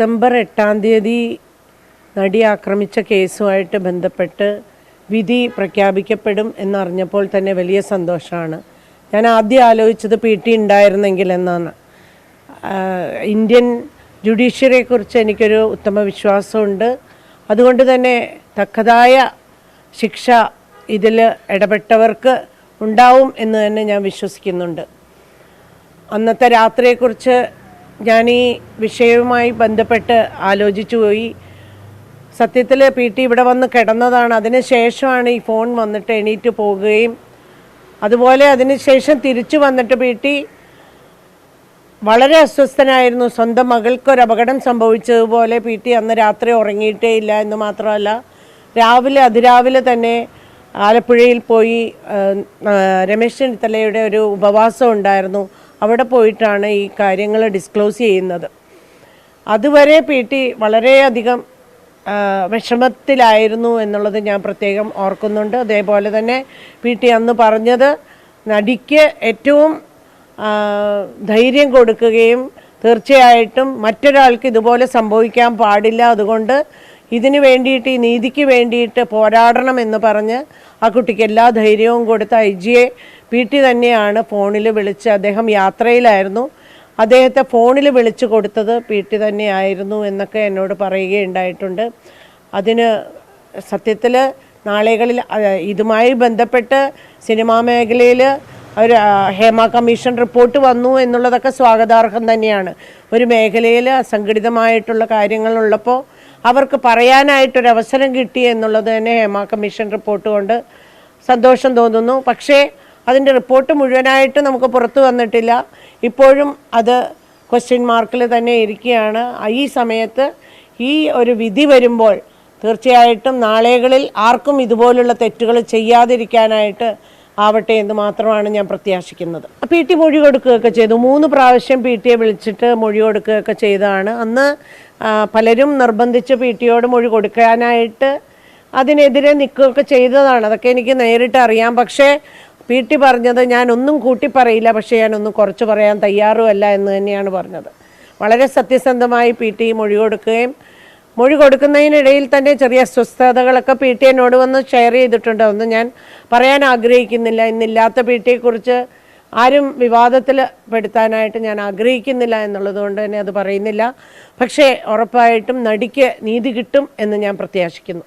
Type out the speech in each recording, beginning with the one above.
December 8-ാം തീയതി നടി ആക്രമിച്ച കേസുമായിട്ട് ബന്ധപ്പെട്ട് വിധി പ്രഖ്യാപിക്കപ്പെടും എന്നറിഞ്ഞപ്പോൾ തന്നെ വലിയ സന്തോഷമാണ്. ഞാൻ ആദ്യം ആലോചിച്ചത് PT ഉണ്ടായിരുന്നെങ്കിൽ എന്നാണ്. ഇന്ത്യൻ ജുഡീഷ്യറിയെക്കുറിച്ച് എനിക്കൊരു ഉത്തമ വിശ്വാസമുണ്ട്. അതുകൊണ്ട് തന്നെ തക്കതായ ശിക്ഷ ഇതിൽ ഇടപെട്ടവർക്ക് ഉണ്ടാവും എന്ന് തന്നെ ഞാൻ വിശ്വസിക്കുന്നുണ്ട്. അന്നത്തെ രാത്രിയെക്കുറിച്ച് ഞാൻ ഈ വിഷയവുമായി ബന്ധപ്പെട്ട് ആലോചിച്ചു പോയി. സത്യത്തിൽ PT ഇവിടെ വന്ന് കിടന്നതാണ്. അതിന് ശേഷമാണ് ഈ ഫോൺ വന്നിട്ട് എണീറ്റ് പോകുകയും അതുപോലെ അതിനുശേഷം തിരിച്ചു വന്നിട്ട് PT വളരെ അസ്വസ്ഥനായിരുന്നു. സ്വന്തം മകൾക്കൊരു അപകടം സംഭവിച്ചതുപോലെ PT അന്ന് രാത്രി ഉറങ്ങിയിട്ടേ ഇല്ല എന്ന് മാത്രമല്ല അതിരാവിലെ തന്നെ ആലപ്പുഴയിൽ പോയി രമേശ് ചെന്നിത്തലയുടെ ഒരു ഉപവാസം ഉണ്ടായിരുന്നു. അവിടെ പോയിട്ടാണ് ഈ കാര്യങ്ങൾ ഡിസ്ക്ലോസ് ചെയ്യുന്നത്. അതുവരെ PT വളരെയധികം വിഷമത്തിലായിരുന്നു എന്നുള്ളത് ഞാൻ പ്രത്യേകം ഓർക്കുന്നുണ്ട്. അതേപോലെ തന്നെ PT അന്ന് പറഞ്ഞത് നടിക്ക് ഏറ്റവും ധൈര്യം കൊടുക്കുകയും തീർച്ചയായിട്ടും മറ്റൊരാൾക്ക് ഇതുപോലെ സംഭവിക്കാൻ പാടില്ല, അതുകൊണ്ട് ഇതിന് വേണ്ടിയിട്ട് ഈ നീതിക്ക് വേണ്ടിയിട്ട് പോരാടണം എന്ന് പറഞ്ഞ് ആ കുട്ടിക്ക് എല്ലാ ധൈര്യവും കൊടുത്ത IG-യെ PT തന്നെയാണ് ഫോണിൽ വിളിച്ച്. അദ്ദേഹം യാത്രയിലായിരുന്നു, അദ്ദേഹത്തെ ഫോണിൽ വിളിച്ചു കൊടുത്തത് PT തന്നെയായിരുന്നു എന്നൊക്കെ എന്നോട് പറയുകയുണ്ടായിട്ടുണ്ട്. അതിന് സത്യത്തിൽ നാളുകളിൽ ഇതുമായി ബന്ധപ്പെട്ട് സിനിമാ മേഖലയിൽ ഒരു ഹേമ കമ്മീഷൻ റിപ്പോർട്ട് വന്നു എന്നുള്ളതൊക്കെ സ്വാഗതാർഹം തന്നെയാണ്. ഒരു മേഖലയിൽ അസംഘടിതമായിട്ടുള്ള കാര്യങ്ങളുള്ളപ്പോൾ അവർക്ക് പറയാനായിട്ടൊരവസരം കിട്ടി എന്നുള്ളത് തന്നെ ഹേമ കമ്മീഷൻ റിപ്പോർട്ട് കൊണ്ട് സന്തോഷം തോന്നുന്നു. പക്ഷേ അതിൻ്റെ റിപ്പോർട്ട് മുഴുവനായിട്ട് നമുക്ക് പുറത്തു വന്നിട്ടില്ല. ഇപ്പോഴും അത് ക്വസ്റ്റ്യൻ മാർക്കിൽ തന്നെ ഇരിക്കുകയാണ്. ഈ സമയത്ത് ഈ ഒരു വിധി വരുമ്പോൾ തീർച്ചയായിട്ടും നാളുകളിൽ ആർക്കും ഇതുപോലുള്ള തെറ്റുകൾ ചെയ്യാതിരിക്കാനായിട്ട് ആവട്ടെ എന്ന് മാത്രമാണ് ഞാൻ പ്രത്യാശിക്കുന്നത്. PT മൊഴി കൊടുക്കുകയൊക്കെ ചെയ്തു. 3 പ്രാവശ്യം PT-യെ വിളിച്ചിട്ട് മൊഴി കൊടുക്കുകയൊക്കെ ചെയ്തതാണ്. അന്ന് പലരും നിർബന്ധിച്ച് PT-യോട് മൊഴി കൊടുക്കാനായിട്ട് അതിനെതിരെ നിൽക്കുകയൊക്കെ ചെയ്തതാണ്. അതൊക്കെ എനിക്ക് നേരിട്ട് അറിയാം. പക്ഷേ PT പറഞ്ഞത് ഞാനൊന്നും കൂട്ടി പറയില്ല, പക്ഷേ ഞാനൊന്നും കുറച്ച് പറയാൻ തയ്യാറുമല്ല എന്ന് തന്നെയാണ് പറഞ്ഞത്. വളരെ സത്യസന്ധമായി PT മൊഴി കൊടുക്കുകയും മൊഴി കൊടുക്കുന്നതിനിടയിൽ തന്നെ ചെറിയ അസ്വസ്ഥതകളൊക്കെ PT എന്നോട് വന്ന് ഷെയർ ചെയ്തിട്ടുണ്ട്. അതൊന്നും ഞാൻ പറയാൻ ആഗ്രഹിക്കുന്നില്ല. ഇന്നില്ലാത്ത PT-യെക്കുറിച്ച് ആരും വിവാദത്തിൽ പെടുത്താനായിട്ട് ഞാൻ ആഗ്രഹിക്കുന്നില്ല എന്നുള്ളത് കൊണ്ട് തന്നെ അത് പറയുന്നില്ല. പക്ഷേ ഉറപ്പായിട്ടും നടിക്ക് നീതി കിട്ടും എന്ന് ഞാൻ പ്രത്യാശിക്കുന്നു.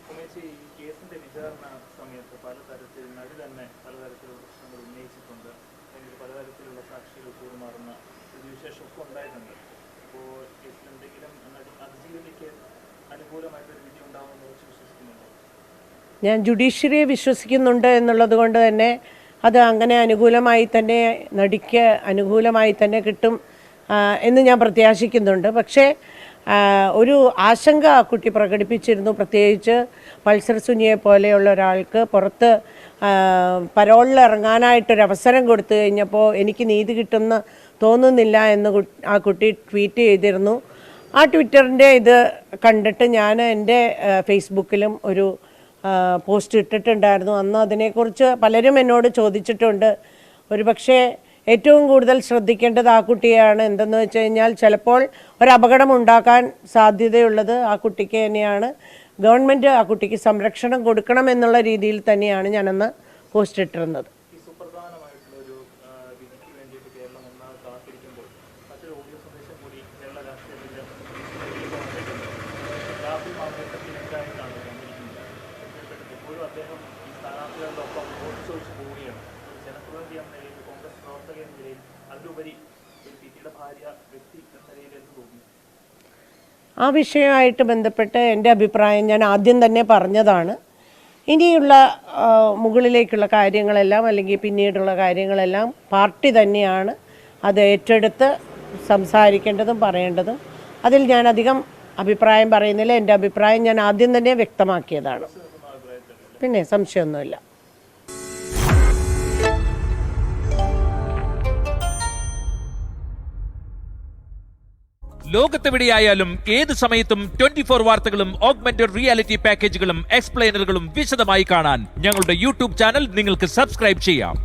ഞാൻ ജുഡീഷ്യറിയെ വിശ്വസിക്കുന്നുണ്ട് എന്നുള്ളത് കൊണ്ട് തന്നെ അത് അങ്ങനെ അനുകൂലമായി തന്നെ നടിക്ക് അനുകൂലമായി തന്നെ കിട്ടും എന്ന് ഞാൻ പ്രത്യാശിക്കുന്നുണ്ട്. പക്ഷേ ഒരു ആശങ്ക ആ കുട്ടി പ്രകടിപ്പിച്ചിരുന്നു. പ്രത്യേകിച്ച് പൾസർ സുനിയെ പോലെയുള്ള ഒരാൾക്ക് പുറത്ത് പരോളിൽ ഇറങ്ങാനായിട്ടൊരവസരം കൊടുത്തു കഴിഞ്ഞപ്പോൾ എനിക്ക് നീതി കിട്ടുമെന്ന് തോന്നുന്നില്ല എന്ന് ആ കുട്ടി ട്വീറ്റ് ചെയ്തിരുന്നു. ആ ട്വിറ്ററിൻ്റെ ഇത് കണ്ടിട്ട് ഞാൻ എൻ്റെ ഫേസ്ബുക്കിലും ഒരു പോസ്റ്റ് ഇട്ടിട്ടുണ്ടായിരുന്നു. അന്ന് അതിനെക്കുറിച്ച് പലരും എന്നോട് ചോദിച്ചിട്ടുണ്ട്. ഒരുപക്ഷെ ഏറ്റവും കൂടുതൽ ശ്രദ്ധിക്കേണ്ടത് ആ കുട്ടിയാണ്. എന്തെന്ന് വെച്ച് കഴിഞ്ഞാൽ ചിലപ്പോൾ ഒരപകടം ഉണ്ടാക്കാൻ സാധ്യതയുള്ളത് ആ കുട്ടിക്ക് തന്നെയാണ്. ഗവൺമെൻറ് ആ കുട്ടിക്ക് സംരക്ഷണം കൊടുക്കണം എന്നുള്ള രീതിയിൽ തന്നെയാണ് ഞാനന്ന് പോസ്റ്റ് ഇട്ടിരുന്നത്. ആ വിഷയമായിട്ട് ബന്ധപ്പെട്ട് എൻ്റെ അഭിപ്രായം ഞാൻ ആദ്യം തന്നെ പറഞ്ഞതാണ്. ഇനിയുള്ള മുകളിലേക്കുള്ള കാര്യങ്ങളെല്ലാം അല്ലെങ്കിൽ പിന്നീടുള്ള കാര്യങ്ങളെല്ലാം പാർട്ടി തന്നെയാണ് അത് ഏറ്റെടുത്ത് സംസാരിക്കേണ്ടതും പറയേണ്ടതും. അതിൽ ഞാൻ അധികം അഭിപ്രായം പറയുന്നില്ല. എൻ്റെ അഭിപ്രായം ഞാൻ ആദ്യം തന്നെ വ്യക്തമാക്കിയതാണ്. പിന്നെ സംശയമൊന്നുമില്ല. ലോകത്തെവിടെയായാലും ഏത് സമയത്തും 24 വാർത്തകളും ഓഗ്മെന്റഡ് റിയാലിറ്റി പാക്കേജുകളും എക്സ്പ്ലെയിനറുകളും വിശദമായി കാണാൻ ഞങ്ങളുടെ YouTube ചാനൽ നിങ്ങൾക്ക് സബ്സ്ക്രൈബ് ചെയ്യാം.